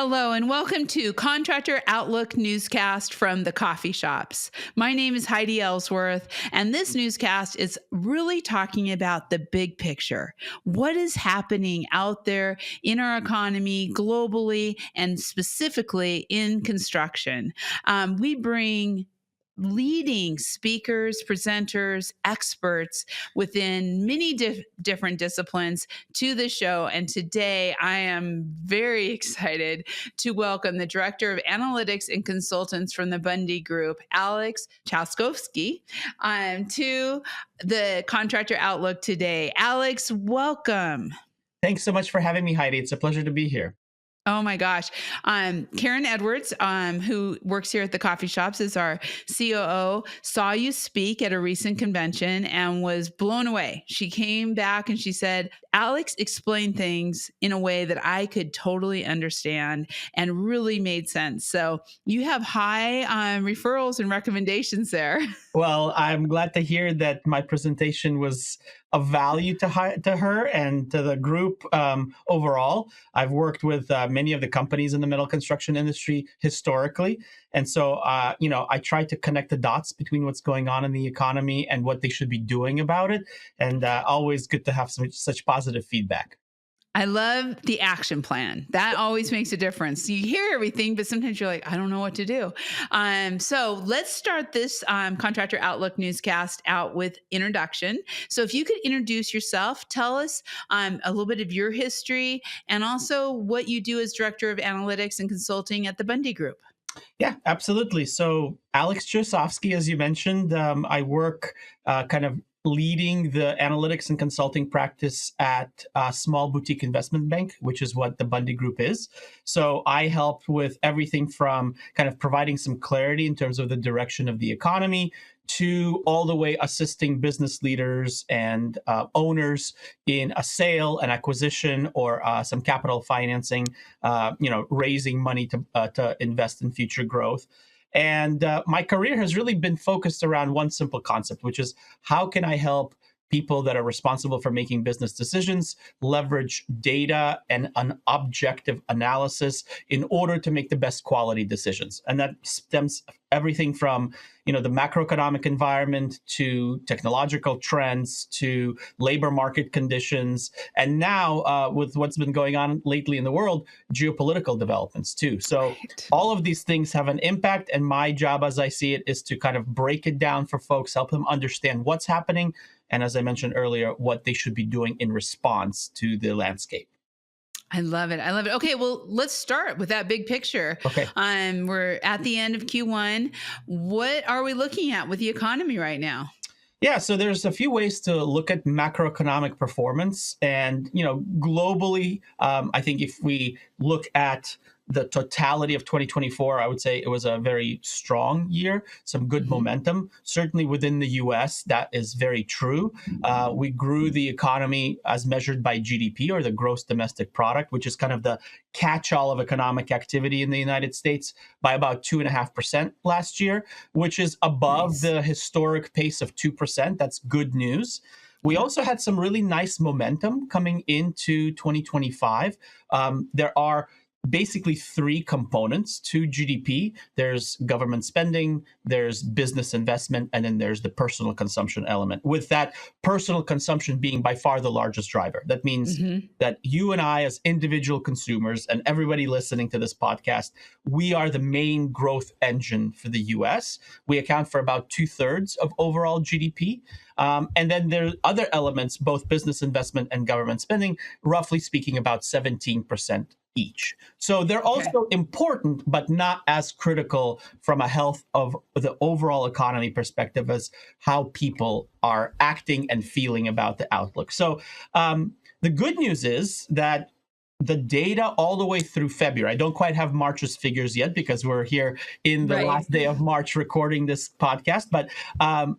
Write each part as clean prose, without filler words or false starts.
Hello and welcome to Contractor Outlook newscast from the coffee shops. My name is Heidi Ellsworth, and this newscast is really talking about the big picture. What is happening out there in our economy globally and specifically in construction? We bring leading speakers, presenters, experts within many different disciplines to the show. And today I am very excited to welcome the Director of Analytics and Consultants from the Bundy Group, Alex Chausovsky, to the Contractor Outlook today. Alex, welcome. Thanks so much for having me, Heidi. It's a pleasure to be here. Oh my gosh. Karen Edwards, who works here at the coffee shops, is our COO, saw you speak at a recent convention and was blown away. She came back and she said, Alex explained things in a way that I could totally understand and really made sense. So you have high referrals and recommendations there. Well, I'm glad to hear that my presentation was of value to her and to the group overall. I've worked with many of the companies in the metal construction industry historically. And so, I try to connect the dots between what's going on in the economy and what they should be doing about it. And always good to have such positive feedback. I love the action plan. That always makes a difference. You hear everything, but sometimes you're like, I don't know what to do. So let's start this Contractor Outlook newscast out with introduction. So if you could introduce yourself, tell us a little bit of your history and also what you do as Director of Analytics and Consulting at the Bundy Group. Yeah, absolutely. So Alex Chausovsky, as you mentioned, I work kind of leading the analytics and consulting practice at a small boutique investment bank, which is what the Bundy Group is. So I help with everything from kind of providing some clarity in terms of the direction of the economy to all the way assisting business leaders and owners in a sale, an acquisition, or some capital financing, raising money to invest in future growth. And my career has really been focused around one simple concept, which is how can I help people that are responsible for making business decisions leverage data and an objective analysis in order to make the best quality decisions. And that stems everything from the macroeconomic environment to technological trends to labor market conditions, and now with what's been going on lately in the world, geopolitical developments too. So all of these things have an impact, and my job, as I see it, is to kind of break it down for folks, help them understand what's happening, and as I mentioned earlier, what they should be doing in response to the landscape. I love it. I love it. Okay, well, let's start with that big picture. Okay. We're at the end of Q1. What are we looking at with the economy right now? Yeah, so there's a few ways to look at macroeconomic performance. And, globally, I think if we look at the totality of 2024, I would say it was a very strong year, some good momentum. Certainly within the US, that is very true. We grew the economy as measured by GDP, or the gross domestic product, which is kind of the catch-all of economic activity in the United States, by about 2.5% last year, which is above the historic pace of 2%. That's good news. We also had some really nice momentum coming into 2025. There are basically three components to GDP. There's government spending, there's business investment, and then there's the personal consumption element, with that personal consumption being by far the largest driver. That means that you and I, as individual consumers, and everybody listening to this podcast, we are the main growth engine for the US. We account for about 2/3 of overall GDP. And then there are other elements, both business investment and government spending, roughly speaking, about 17% each. So they're also important, but not as critical from a health of the overall economy perspective as how people are acting and feeling about the outlook. So the good news is that the data all the way through February, I don't quite have March's figures yet because we're here in the last day of March recording this podcast, but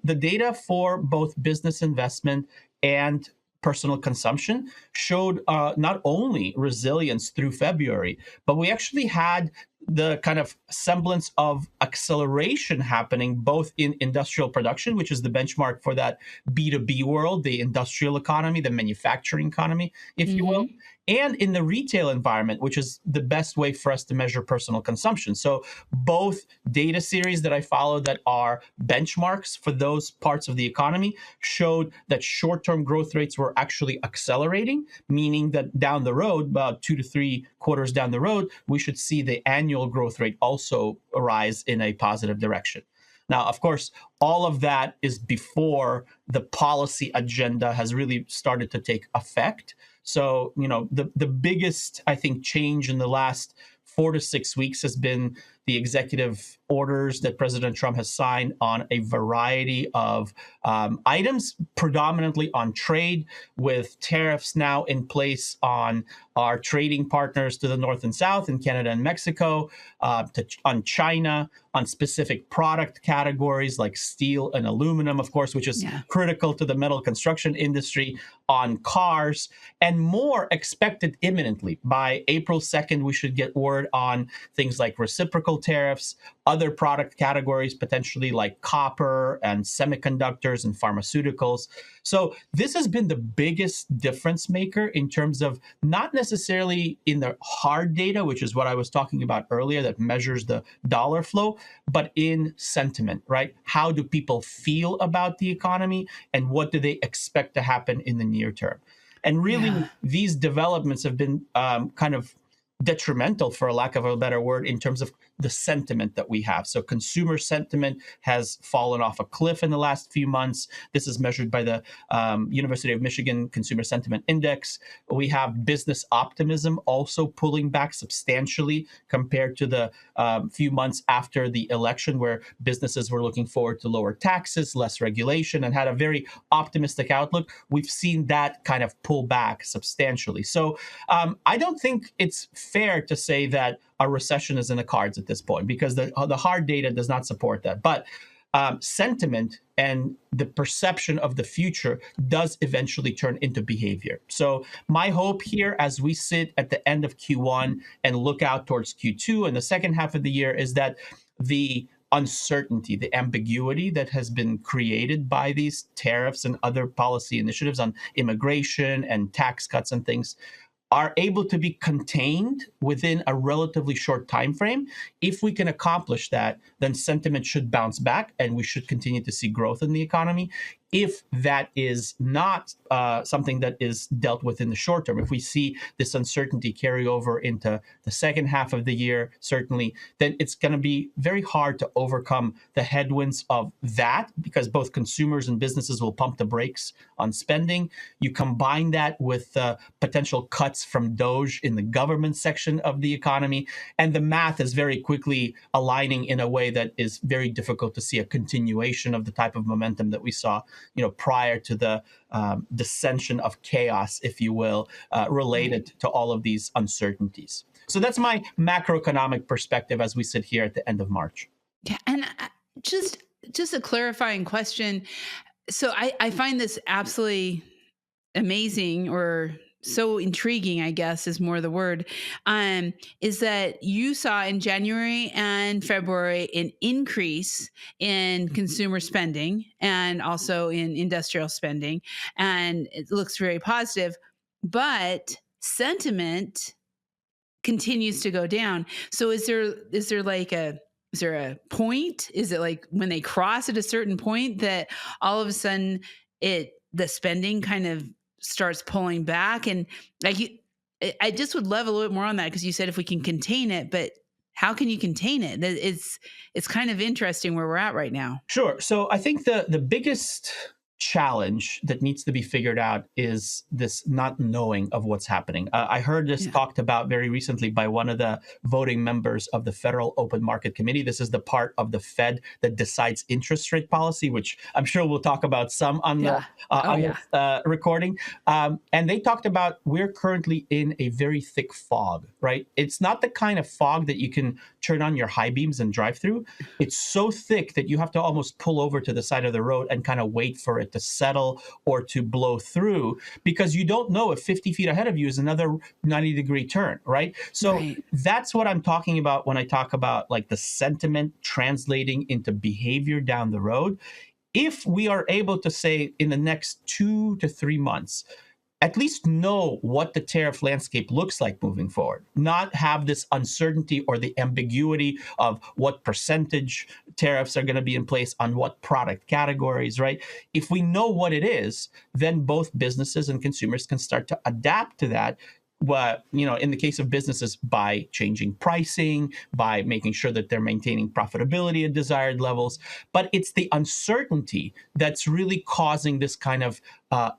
the data for both business investment and personal consumption showed not only resilience through February, but we actually had the kind of semblance of acceleration happening both in industrial production, which is the benchmark for that B2B world, the industrial economy, the manufacturing economy, if you will, Mm-hmm. and in the retail environment, which is the best way for us to measure personal consumption. So both data series that I follow that are benchmarks for those parts of the economy showed that short-term growth rates were actually accelerating, meaning that down the road, about 2 to 3 quarters down the road, we should see the annual growth rate also rise in a positive direction. Now, of course, all of that is before the policy agenda has really started to take effect. So, the biggest, I think, change in the last 4 to 6 weeks has been the executive orders that President Trump has signed on a variety of items, predominantly on trade, with tariffs now in place on our trading partners to the north and south in Canada and Mexico, on China, on specific product categories like steel and aluminum, of course, which is critical to the metal construction industry, on cars, and more expected imminently. By April 2nd, we should get word on things like reciprocal tariffs, other product categories, potentially like copper and semiconductors and pharmaceuticals. So this has been the biggest difference maker in terms of not necessarily in the hard data, which is what I was talking about earlier, that measures the dollar flow, but in sentiment, right? How do people feel about the economy and what do they expect to happen in the near term? And really, these developments have been kind of detrimental, for a lack of a better word, in terms of the sentiment that we have. So consumer sentiment has fallen off a cliff in the last few months. This is measured by the University of Michigan Consumer Sentiment Index. We have business optimism also pulling back substantially compared to the few months after the election, where businesses were looking forward to lower taxes, less regulation, and had a very optimistic outlook. We've seen that kind of pull back substantially. So I don't think it's fair to say that a recession is in the cards at this point, because the hard data does not support that. But sentiment and the perception of the future does eventually turn into behavior. So my hope here, as we sit at the end of Q1 and look out towards Q2 and the second half of the year, is that the uncertainty, the ambiguity that has been created by these tariffs and other policy initiatives on immigration and tax cuts and things are able to be contained within a relatively short time frame. If we can accomplish that, then sentiment should bounce back and we should continue to see growth in the economy. If that is not something that is dealt with in the short term, if we see this uncertainty carry over into the second half of the year, certainly, then it's going to be very hard to overcome the headwinds of that, because both consumers and businesses will pump the brakes on spending. You combine that with potential cuts from DOGE in the government section of the economy, and the math is very quickly aligning in a way that is very difficult to see a continuation of the type of momentum that we saw prior to the dissension of chaos, if you will, related to all of these uncertainties. So that's my macroeconomic perspective as we sit here at the end of March. Yeah, and just a clarifying question. So I find this absolutely amazing, or so intriguing, I guess is more the word, is that you saw in January and February an increase in consumer spending and also in industrial spending. And it looks very positive, but sentiment continues to go down. So is there like is there a point? Is it like when they cross at a certain point that all of a sudden the spending kind of starts pulling back? And I just would love a little bit more on that, because you said if we can contain it, but how can you contain it? It's kind of interesting where we're at right now. Sure. So I think the biggest challenge that needs to be figured out is this not knowing of what's happening. I heard this talked about very recently by one of the voting members of the Federal Open Market Committee. This is the part of the Fed that decides interest rate policy, which I'm sure we'll talk about some on the recording. And they talked about we're currently in a very thick fog, right? It's not the kind of fog that you can turn on your high beams and drive through. It's so thick that you have to almost pull over to the side of the road and kind of wait for it to settle or to blow through, because you don't know if 50 feet ahead of you is another 90-degree turn, right? So Right. that's what I'm talking about when I talk about like the sentiment translating into behavior down the road. If we are able to say in the next 2 to 3 months, at least know what the tariff landscape looks like moving forward, not have this uncertainty or the ambiguity of what percentage tariffs are going to be in place on what product categories, right? If we know what it is, then both businesses and consumers can start to adapt to that. What, in the case of businesses, by changing pricing, by making sure that they're maintaining profitability at desired levels. But it's the uncertainty that's really causing this kind of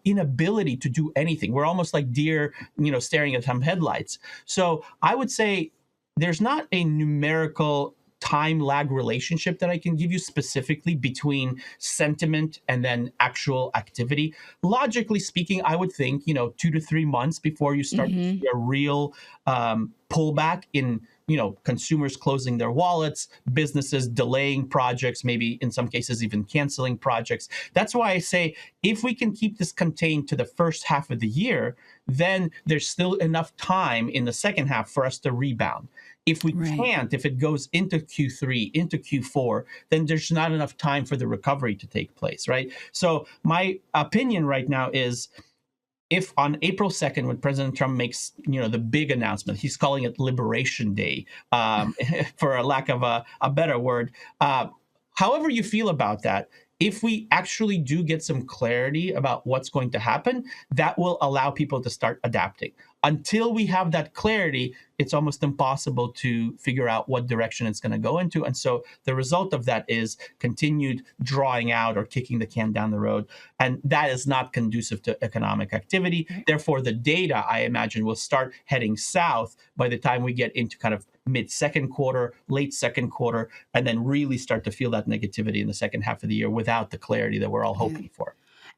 inability to do anything. We're almost like deer, staring at some headlights. So I would say there's not a numerical time lag relationship that I can give you specifically between sentiment and then actual activity. Logically speaking, I would think, 2 to 3 months before you start to Hmm. see a real pullback in, consumers closing their wallets, businesses delaying projects, maybe in some cases even canceling projects. That's why I say if we can keep this contained to the first half of the year, then there's still enough time in the second half for us to rebound. If we Right. can't, if it goes into Q3, into Q4, then there's not enough time for the recovery to take place, right? So my opinion right now is, if on April 2nd, when President Trump makes, the big announcement, he's calling it Liberation Day, for a lack of a better word. However you feel about that, if we actually do get some clarity about what's going to happen, that will allow people to start adapting. Until we have that clarity, it's almost impossible to figure out what direction it's going to go into. And so the result of that is continued drawing out or kicking the can down the road. And that is not conducive to economic activity. Right. Therefore, the data, I imagine, will start heading south by the time we get into kind of mid-second quarter, late second quarter, and then really start to feel that negativity in the second half of the year without the clarity that we're all hoping for.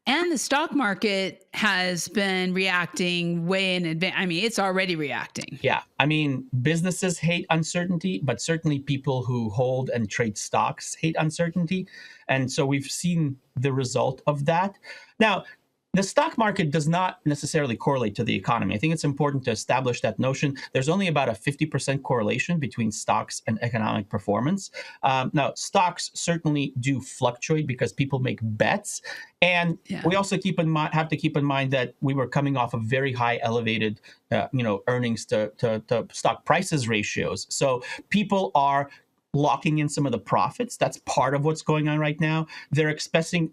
And the stock market has been reacting way in advance. I mean, it's already reacting. Yeah. I mean, businesses hate uncertainty, but certainly people who hold and trade stocks hate uncertainty. And so we've seen the result of that. Now, the stock market does not necessarily correlate to the economy. I think it's important to establish that notion. There's only about a 50% correlation between stocks and economic performance. Now, stocks certainly do fluctuate because people make bets. And Yeah. we also have to keep in mind that we were coming off of very high elevated, earnings to stock prices ratios. So people are locking in some of the profits. That's part of what's going on right now. They're expecting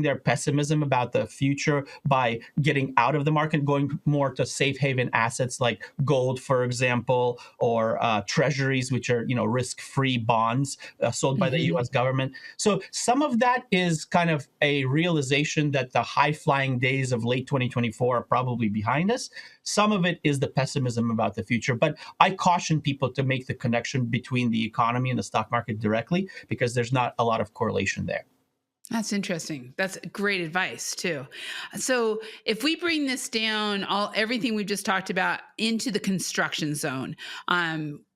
their pessimism about the future by getting out of the market, going more to safe haven assets like gold, for example, or treasuries, which are risk-free bonds sold by the Mhm. U.S. government. So some of that is kind of a realization that the high-flying days of late 2024 are probably behind us. Some of it is the pessimism about the future. But I caution people to make the connection between the economy and the stock market directly, because there's not a lot of correlation there. That's interesting. That's great advice too. So if we bring this down, everything we've just talked about into the construction zone,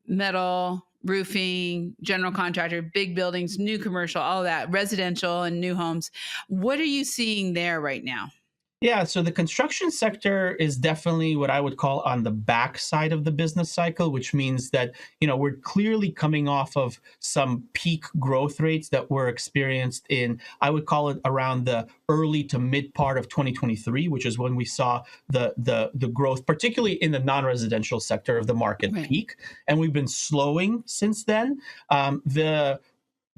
metal, roofing, general contractor, big buildings, new commercial, all that, residential and new homes. What are you seeing there right now? Yeah, so the construction sector is definitely what I would call on the back side of the business cycle, which means that, we're clearly coming off of some peak growth rates that were experienced in, I would call it around the early to mid part of 2023, which is when we saw the growth, particularly in the non-residential sector of the market, Right. peak. And we've been slowing since then. The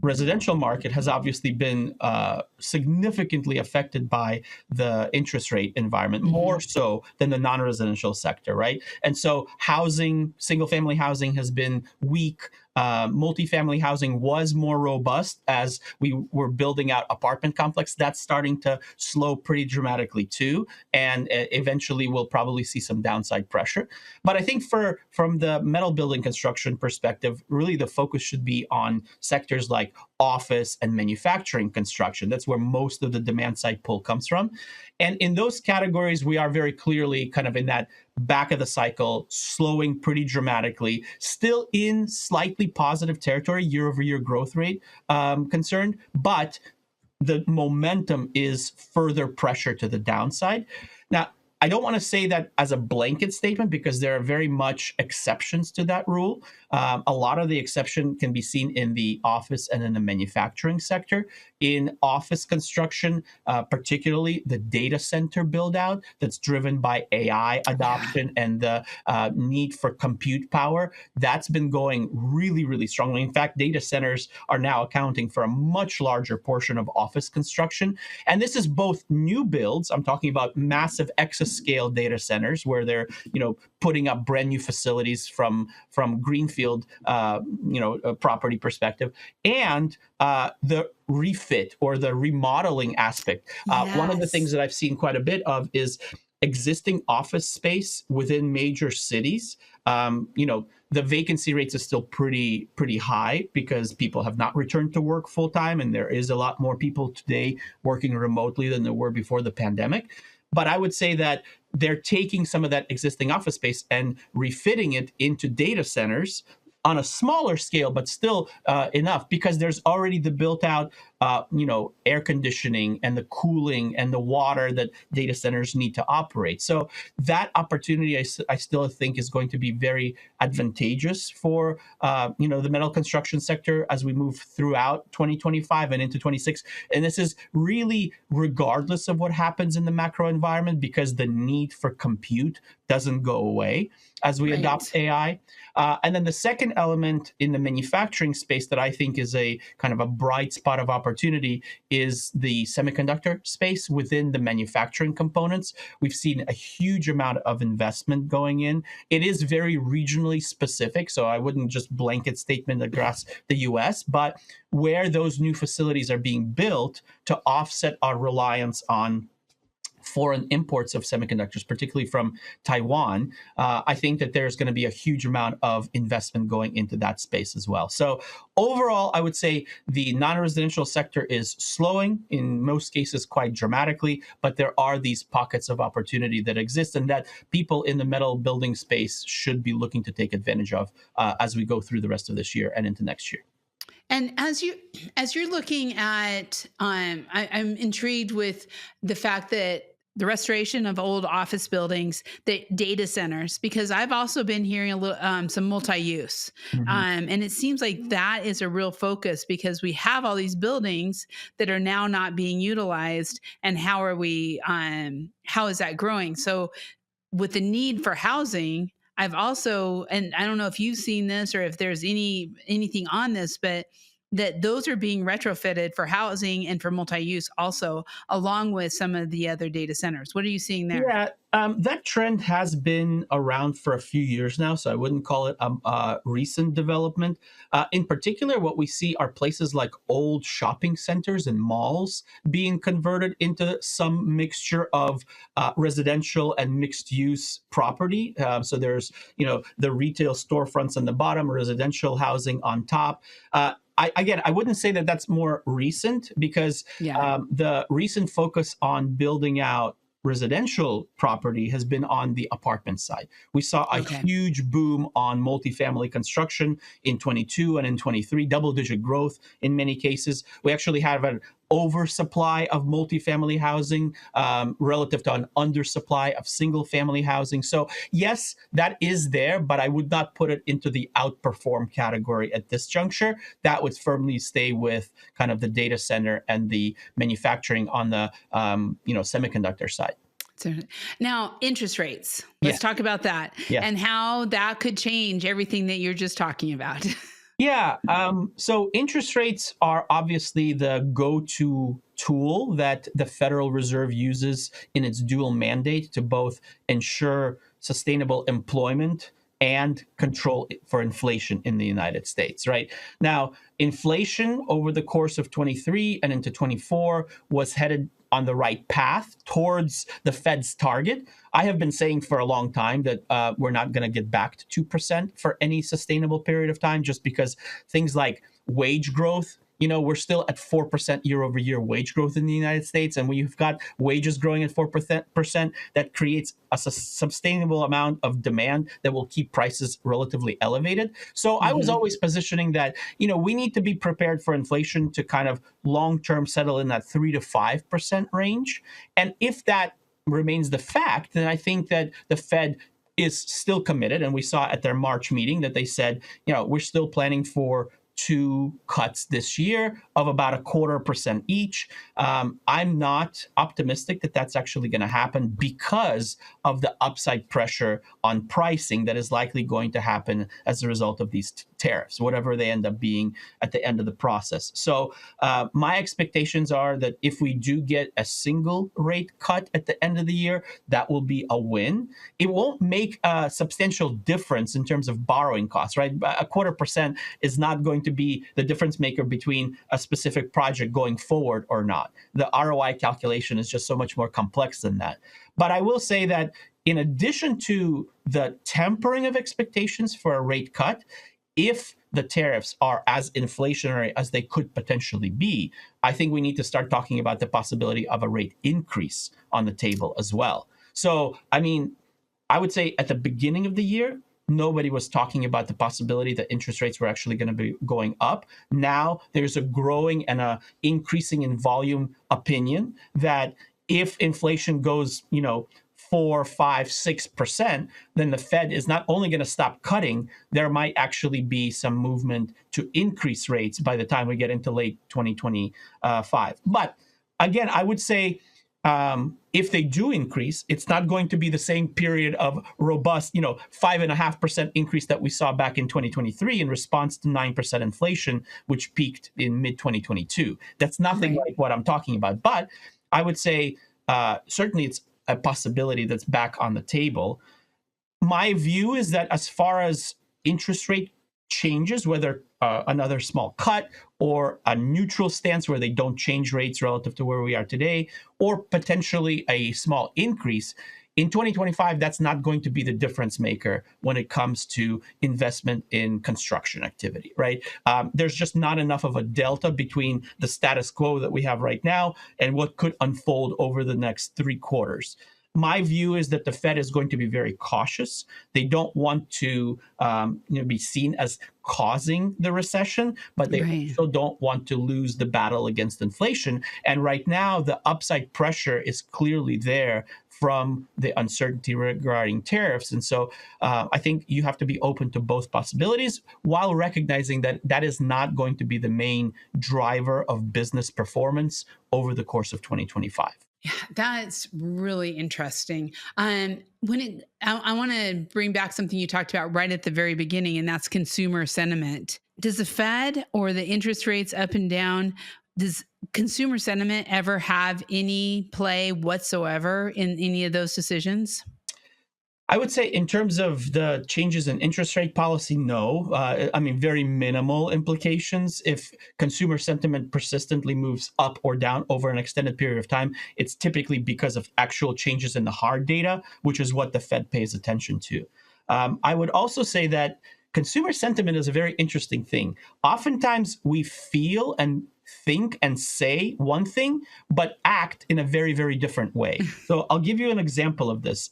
residential market has obviously been significantly affected by the interest rate environment, more Mhm. so than the non-residential sector, right? And so housing, single-family housing has been weak. Multifamily housing was more robust as we were building out apartment complex. That's starting to slow pretty dramatically too, and eventually we'll probably see some downside pressure. But I think from the metal building construction perspective, really the focus should be on sectors like office and manufacturing construction. That's where most of the demand side pull comes from. And in those categories, we are very clearly kind of in that back of the cycle, slowing pretty dramatically, still in slightly positive territory, year over year growth rate concerned, but the momentum is further pressure to the downside. Now, I don't want to say that as a blanket statement because there are very much exceptions to that rule. A lot of the exception can be seen in the office and in the manufacturing sector. In office construction, particularly the data center build out that's driven by AI adoption and the need for compute power, that's been going really, really strongly. In fact, data centers are now accounting for a much larger portion of office construction. And this is both new builds. I'm talking about massive exascale data centers where they're, putting up brand new facilities from greenfield, property perspective, and the refit or the remodeling aspect. One of the things that I've seen quite a bit of is existing office space within major cities. The vacancy rates are still pretty high because people have not returned to work full time, and there is a lot more people today working remotely than there were before the pandemic. But I would say that they're taking some of that existing office space and refitting it into data centers on a smaller scale, but still enough, because there's already the built out, air conditioning and the cooling and the water that data centers need to operate. So that opportunity, I still think, is going to be very advantageous for, the metal construction sector as we move throughout 2025 and into 26. And this is really regardless of what happens in the macro environment, because the need for compute doesn't go away as we adopt AI. And then the second element in the manufacturing space that I think is a kind of a bright spot of opportunity is the semiconductor space within the manufacturing components. We've seen a huge amount of investment going in. It is very regionally specific, so I wouldn't just blanket statement across the US, but where those new facilities are being built to offset our reliance on foreign imports of semiconductors, particularly from Taiwan, I think that there's going to be a huge amount of investment going into that space as well. So overall, I would say the non-residential sector is slowing, in most cases quite dramatically, but there are these pockets of opportunity that exist and that people in the metal building space should be looking to take advantage of as we go through the rest of this year and into next year. And as you're looking at, I'm intrigued with the fact that the restoration of old office buildings, the data centers, because I've also been hearing a little some multi-use, and it seems like that is a real focus because we have all these buildings that are now not being utilized, and how is that growing? So, with the need for housing, I've also, and I don't know if you've seen this or if there's anything on this, but that those are being retrofitted for housing and for multi-use also, along with some of the other data centers. What are you seeing there? Yeah, that trend has been around for a few years now, so I wouldn't call it a recent development. In particular, what we see are places like old shopping centers and malls being converted into some mixture of residential and mixed-use property. So there's, the retail storefronts on the bottom, residential housing on top. I wouldn't say that that's more recent because the recent focus on building out residential property has been on the apartment side. We saw a huge boom on multifamily construction in 22 and in 23, double-digit growth in many cases. We actually have an oversupply of multifamily housing relative to an undersupply of single-family housing. So yes, that is there, but I would not put it into the outperform category at this juncture. That would firmly stay with kind of the data center and the manufacturing on the semiconductor side. Now, interest rates. Let's talk about that and how that could change everything that you're just talking about. Yeah. So interest rates are obviously the go-to tool that the Federal Reserve uses in its dual mandate to both ensure sustainable employment and control for inflation in the United States, right? Now, inflation over the course of 23 and into 24 was headed on the right path towards the Fed's target. I have been saying for a long time that we're not going to get back to 2% for any sustainable period of time, just because things like wage growth we're still at 4% year over year wage growth in the United States. And when you've got wages growing at 4%, that creates a sustainable amount of demand that will keep prices relatively elevated. So I was always positioning that, we need to be prepared for inflation to kind of long-term settle in that 3 to 5% range. And if that remains the fact, then I think that the Fed is still committed. And we saw at their March meeting that they said, we're still planning for 2 cuts this year of about 0.25% each. I'm not optimistic that that's actually going to happen because of the upside pressure on pricing that is likely going to happen as a result of these tariffs, whatever they end up being at the end of the process. So my expectations are that if we do get a single rate cut at the end of the year, that will be a win. It won't make a substantial difference in terms of borrowing costs, right? 0.25% is not going to be the difference maker between a specific project going forward or not. The ROI calculation is just so much more complex than that. But I will say that in addition to the tempering of expectations for a rate cut, if the tariffs are as inflationary as they could potentially be, I think we need to start talking about the possibility of a rate increase on the table as well. So, I mean, I would say at the beginning of the year, nobody was talking about the possibility that interest rates were actually going to be going up. Now there's a growing and a increasing in volume opinion that if inflation goes, 4, 5, 6%, then the Fed is not only going to stop cutting, there might actually be some movement to increase rates by the time we get into late 2025. But again, I would say if they do increase, it's not going to be the same period of robust, 5.5% increase that we saw back in 2023 in response to 9% inflation, which peaked in mid 2022. That's nothing like what I'm talking about. But I would say certainly it's a possibility that's back on the table. My view is that as far as interest rate changes, whether another small cut or a neutral stance where they don't change rates relative to where we are today, or potentially a small increase, in 2025, that's not going to be the difference maker when it comes to investment in construction activity, right? There's just not enough of a delta between the status quo that we have right now and what could unfold over the next 3 quarters. My view is that the Fed is going to be very cautious. They don't want to be seen as causing the recession, but they also don't want to lose the battle against inflation. And right now, the upside pressure is clearly there from the uncertainty regarding tariffs. And so I think you have to be open to both possibilities while recognizing that that is not going to be the main driver of business performance over the course of 2025. Yeah, that's really interesting. I want to bring back something you talked about right at the very beginning, and that's consumer sentiment. Does the Fed or the interest rates up and down, does consumer sentiment ever have any play whatsoever in any of those decisions? I would say in terms of the changes in interest rate policy, no. Very minimal implications. If consumer sentiment persistently moves up or down over an extended period of time, it's typically because of actual changes in the hard data, which is what the Fed pays attention to. I would also say that consumer sentiment is a very interesting thing. Oftentimes we feel and think and say one thing, but act in a very, very different way. So I'll give you an example of this.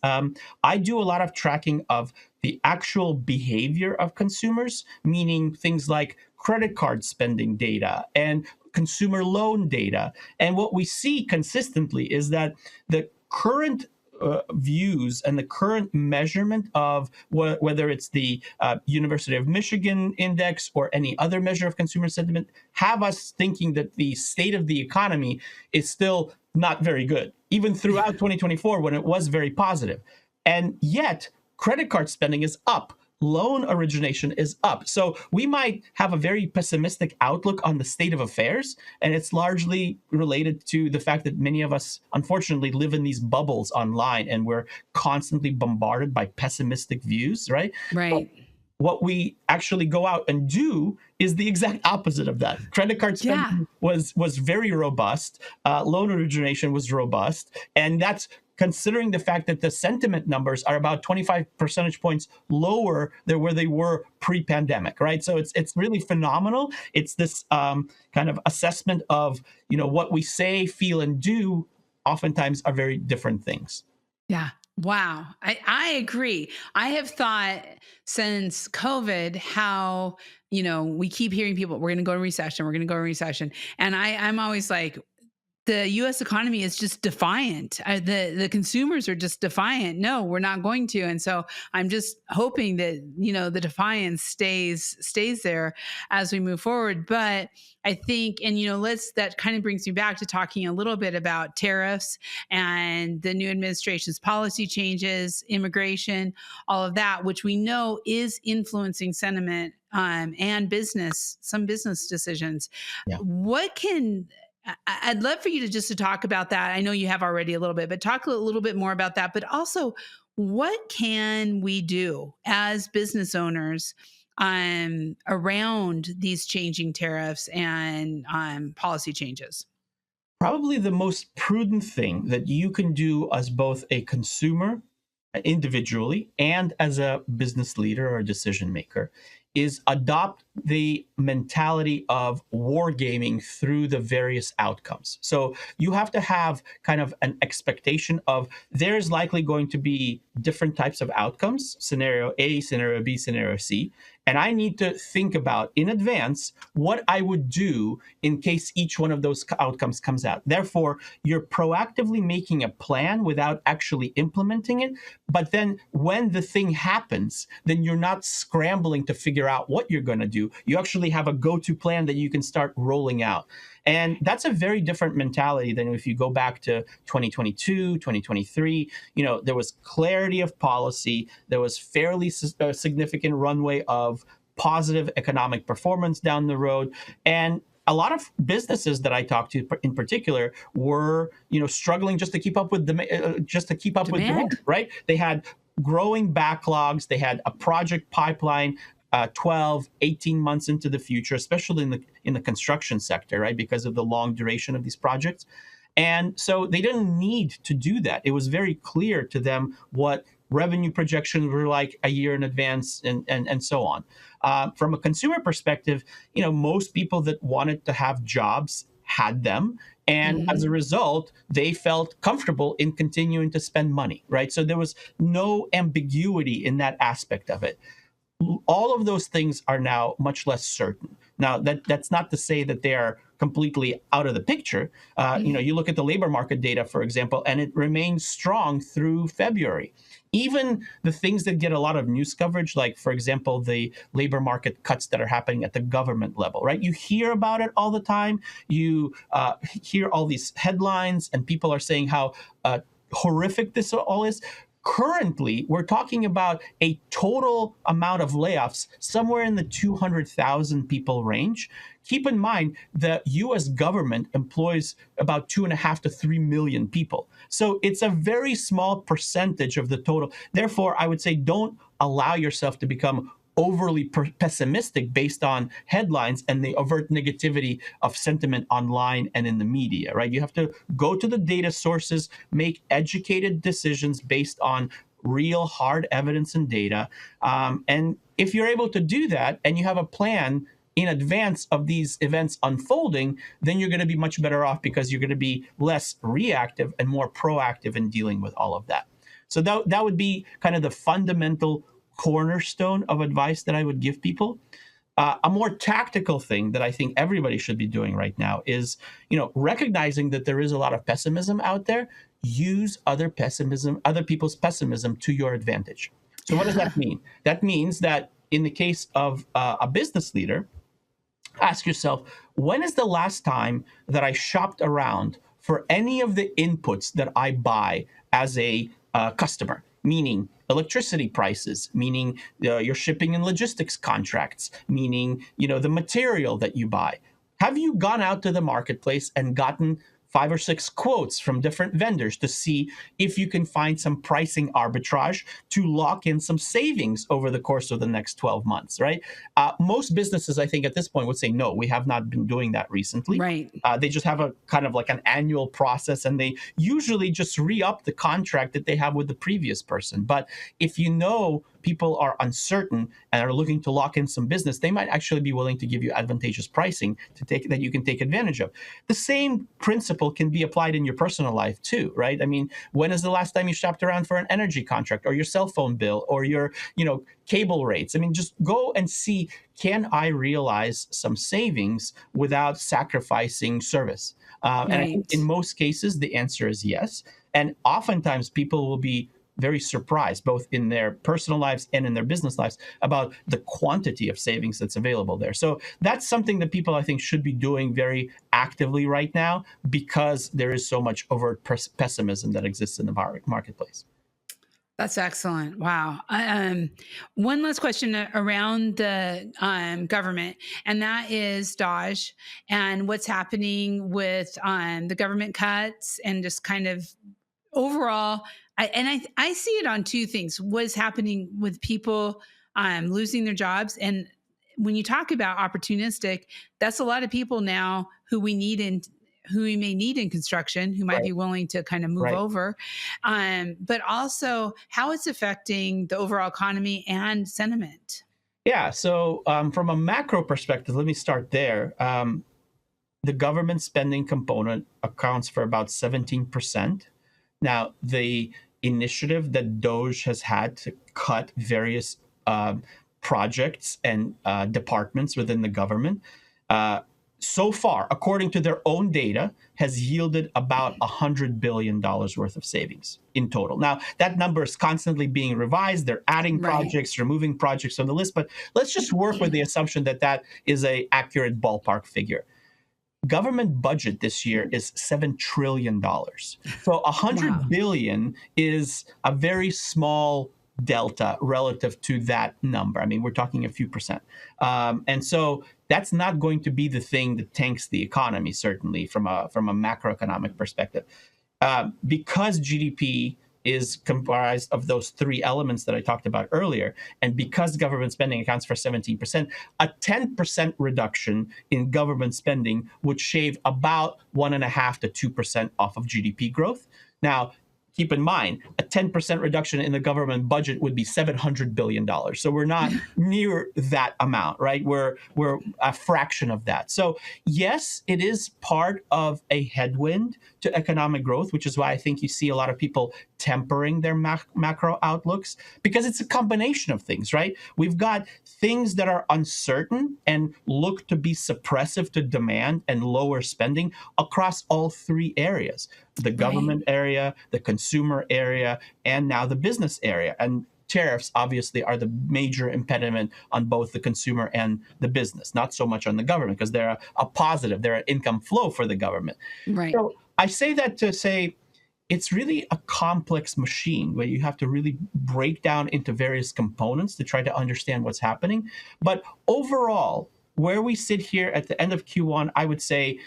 I do a lot of tracking of the actual behavior of consumers, meaning things like credit card spending data and consumer loan data. And what we see consistently is that the current views and the current measurement of whether it's the University of Michigan index or any other measure of consumer sentiment have us thinking that the state of the economy is still not very good, even throughout 2024 when it was very positive. And yet, credit card spending is up. Loan origination is up. So we might have a very pessimistic outlook on the state of affairs, and it's largely related to the fact that many of us, unfortunately, live in these bubbles online, and we're constantly bombarded by pessimistic views, right? Right. what we actually go out and do is the exact opposite of that. Credit card Yeah. spending was very robust. Loan origination was robust, and that's considering the fact that the sentiment numbers are about 25 percentage points lower than where they were pre-pandemic, right? So it's really phenomenal. It's this kind of assessment of what we say, feel, and do. Oftentimes are very different things. Yeah. Wow. I agree. I have thought since COVID how, we keep hearing people, we're going to go to recession, we're going to go to recession. And I'm always like, the U.S. economy is just defiant. The consumers are just defiant. No, we're not going to. And so I'm just hoping that the defiance stays there as we move forward. But I think, and that kind of brings me back to talking a little bit about tariffs and the new administration's policy changes, immigration, all of that, which we know is influencing sentiment and some business decisions. Yeah. I'd love for you to talk about that. I know you have already a little bit, but talk a little bit more about that. But also, what can we do as business owners around these changing tariffs and policy changes? Probably the most prudent thing that you can do as both a consumer individually and as a business leader or decision maker is adopt the mentality of wargaming through the various outcomes. So you have to have kind of an expectation of there's likely going to be different types of outcomes, scenario A, scenario B, scenario C. And I need to think about in advance what I would do in case each one of those outcomes comes out. Therefore, you're proactively making a plan without actually implementing it. But then when the thing happens, then you're not scrambling to figure out what you're going to do. You actually have a go-to plan that you can start rolling out. And that's a very different mentality than if you go back to 2022, 2023. There was clarity of policy. There was fairly significant runway of positive economic performance down the road. And a lot of businesses that I talked to in particular were, struggling just to keep up with demand, right? They had growing backlogs. They had a project pipeline 12, 18 months into the future, especially in the construction sector, right? Because of the long duration of these projects. And so they didn't need to do that. It was very clear to them what revenue projections were like a year in advance and so on. From a consumer perspective, most people that wanted to have jobs had them. And as a result, they felt comfortable in continuing to spend money, right? So there was no ambiguity in that aspect of it. All of those things are now much less certain. Now, that's not to say that they are completely out of the picture. You look at the labor market data, for example, and it remains strong through February. Even the things that get a lot of news coverage, like, for example, the labor market cuts that are happening at the government level, right? You hear about it all the time. You hear all these headlines, and people are saying how horrific this all is. Currently, we're talking about a total amount of layoffs somewhere in the 200,000 people range. Keep in mind, the U.S. government employs about 2.5 to 3 million people. So it's a very small percentage of the total. Therefore, I would say don't allow yourself to become overly pessimistic based on headlines and the overt negativity of sentiment online and in the media, right? You have to go to the data sources, make educated decisions based on real hard evidence and data. And if you're able to do that and you have a plan in advance of these events unfolding, then you're going to be much better off because you're going to be less reactive and more proactive in dealing with all of that. So that would be kind of the fundamental cornerstone of advice that I would give people. A more tactical thing that I think everybody should be doing right now is, recognizing that there is a lot of pessimism out there. Use other people's pessimism to your advantage. So what does that mean? That means that in the case of a business leader, ask yourself, when is the last time that I shopped around for any of the inputs that I buy as a customer? Meaning electricity prices, meaning your shipping and logistics contracts, meaning the material that you buy. Have you gone out to the marketplace and gotten 5 or 6 quotes from different vendors to see if you can find some pricing arbitrage to lock in some savings over the course of the next 12 months, right? Most businesses, I think, at this point would say, no, we have not been doing that recently. Right. They just have a kind of like an annual process, and they usually just re-up the contract that they have with the previous person. But if you know people are uncertain and are looking to lock in some business, they might actually be willing to give you advantageous pricing that you can take advantage of. The same principle can be applied in your personal life too, right? I mean, when is the last time you shopped around for an energy contract or your cell phone bill or your, cable rates? I mean, just go and see, can I realize some savings without sacrificing service? And I think in Right. most cases, the answer is yes. And oftentimes people will be very surprised, both in their personal lives and in their business lives, about the quantity of savings that's available there. So that's something that people, I think, should be doing very actively right now, because there is so much overt pessimism that exists in the marketplace. That's excellent. Wow. One last question around the government, and that is Dodge and what's happening with the government cuts and just kind of overall. I see it on two things: what's happening with people losing their jobs, and when you talk about opportunistic, that's a lot of people now who we may need in construction, who might Right, be willing to kind of move right. over, but also how it's affecting the overall economy and sentiment. Yeah. So from a macro perspective, let me start there. The government spending component accounts for about 17%. Now, the initiative that Doge has had to cut various projects and departments within the government, uh, so far, according to their own data, has yielded about $100 billion worth of savings in total. Now, that number is constantly being revised. They're adding Right. projects, removing projects from the list, but let's just work with the assumption that that is a accurate ballpark figure. Government budget this year is $7 trillion. So Wow. 100 billion is a very small delta relative to that number. I mean, we're talking a few percent. And so that's not going to be the thing that tanks the economy, certainly from a macroeconomic perspective. Because GDP is comprised of those three elements that I talked about earlier, and because government spending accounts for 17%, a 10% reduction in government spending would shave about 1.5 to 2% off of GDP growth. Now, keep in mind, a 10% reduction in the government budget would be $700 billion. So we're not near that amount, right? We're a fraction of that. So yes, it is part of a headwind to economic growth, which is why I think you see a lot of people tempering their macro outlooks, because it's a combination of things, right? We've got things that are uncertain and look to be suppressive to demand and lower spending across all three areas: the Right. government area, the consumer area, and now the business area. And tariffs obviously are the major impediment on both the consumer and the business, not so much on the government, because they're a positive, they're an income flow for the government. Right. So I say that to say it's really a complex machine where you have to really break down into various components to try to understand what's happening. But overall, where we sit here at the end of Q1, I would say,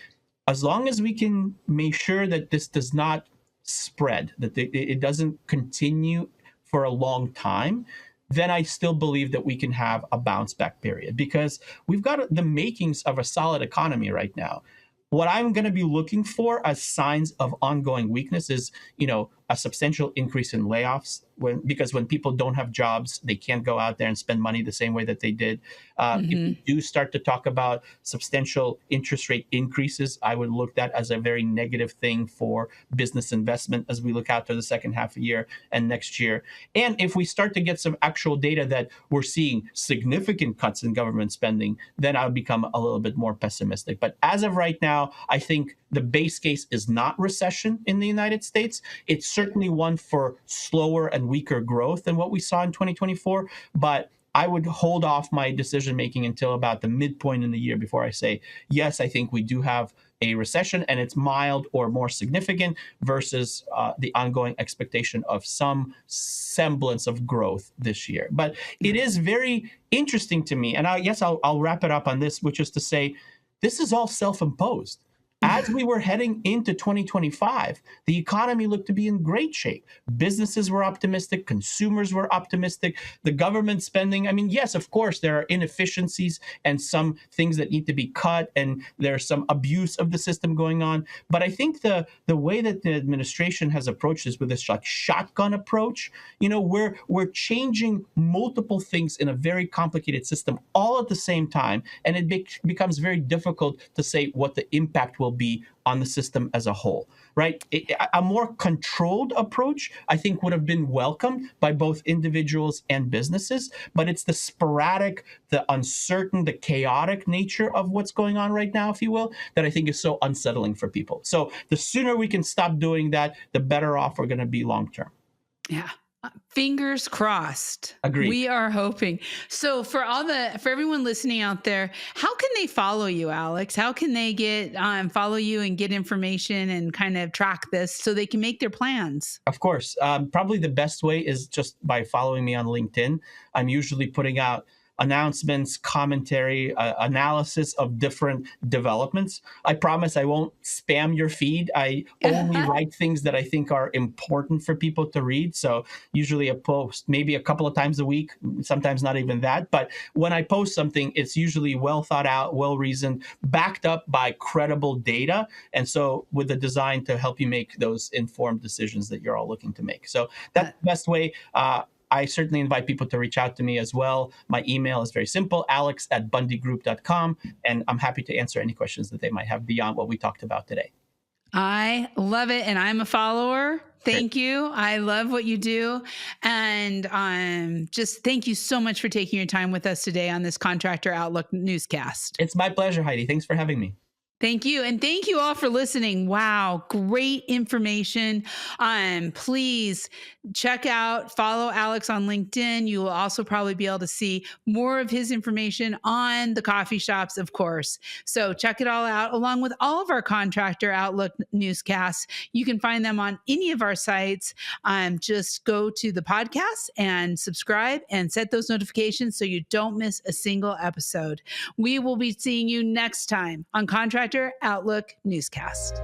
as long as we can make sure that this does not spread, that it doesn't continue for a long time, then I still believe that we can have a bounce back period, because we've got the makings of a solid economy right now. What I'm going to be looking for as signs of ongoing weakness is, a substantial increase in layoffs, because when people don't have jobs, they can't go out there and spend money the same way that they did. If Hmm. we do start to talk about substantial interest rate increases, I would look that as a very negative thing for business investment as we look out to the second half of the year and next year. And if we start to get some actual data that we're seeing significant cuts in government spending, then I'll become a little bit more pessimistic. But as of right now, I think the base case is not recession in the United States. It's certainly one for slower and weaker growth than what we saw in 2024. But I would hold off my decision making until about the midpoint in the year before I say, yes, I think we do have a recession, and it's mild or more significant versus the ongoing expectation of some semblance of growth this year. But it is very interesting to me. And I guess I'll wrap it up on this, which is to say, this is all self imposed. As we were heading into 2025, the economy looked to be in great shape. Businesses were optimistic, consumers were optimistic, the government spending. I mean, yes, of course, there are inefficiencies and some things that need to be cut, and there's some abuse of the system going on. But I think the way that the administration has approached this with this like shotgun approach, we're changing multiple things in a very complicated system all at the same time, and it becomes very difficult to say what the impact will be on the system as a whole, right? A more controlled approach, I think, would have been welcomed by both individuals and businesses, but it's the sporadic, the uncertain, the chaotic nature of what's going on right now, if you will, that I think is so unsettling for people. So the sooner we can stop doing that, the better off we're going to be long term. Yeah. Fingers crossed. Agreed. We are hoping. So for everyone listening out there, how can they follow you, Alex? How can they follow you and get information and kind of track this so they can make their plans? Of course. Probably the best way is just by following me on LinkedIn. I'm usually putting out announcements, commentary, analysis of different developments. I promise I won't spam your feed. I only write things that I think are important for people to read. So usually a post maybe a couple of times a week, sometimes not even that. But when I post something, it's usually well thought out, well reasoned, backed up by credible data. And so with the design to help you make those informed decisions that you're all looking to make. So that's the best way. I certainly invite people to reach out to me as well. My email is very simple, alex@bundygroup.com, and I'm happy to answer any questions that they might have beyond what we talked about today. I love it, and I'm a follower. Thank you. I love what you do. And just thank you so much for taking your time with us today on this Contractor Outlook newscast. It's my pleasure, Heidi. Thanks for having me. Thank you. And thank you all for listening. Wow. Great information. Please follow Alex on LinkedIn. You will also probably be able to see more of his information on the coffee shops, of course. So check it all out along with all of our Contractor Outlook newscasts. You can find them on any of our sites. Just go to the podcast and subscribe and set those notifications so you don't miss a single episode. We will be seeing you next time on Contractor Outlook newscast.